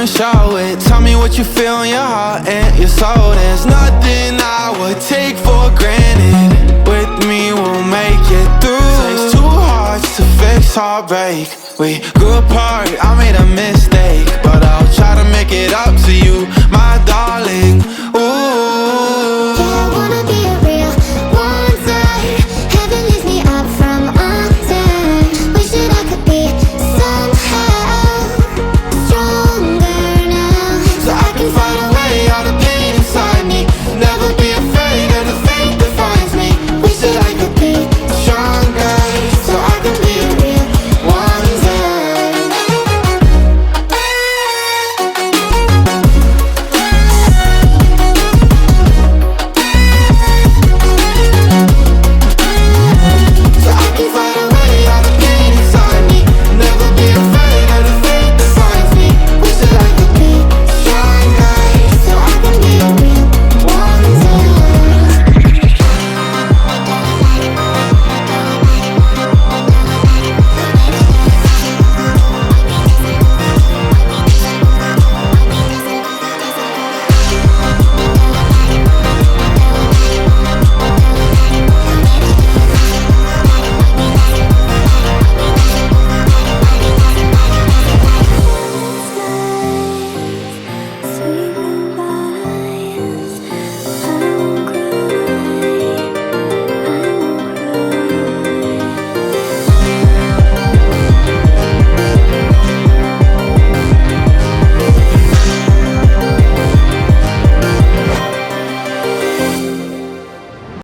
and show it. Tell me what you feel in your heart and your soul. There's nothing I would take for granted. With me we'll make it through. Takes two hearts to fix heartbreak. We grew apart, I made a mistake, but I'll try to make it up to you.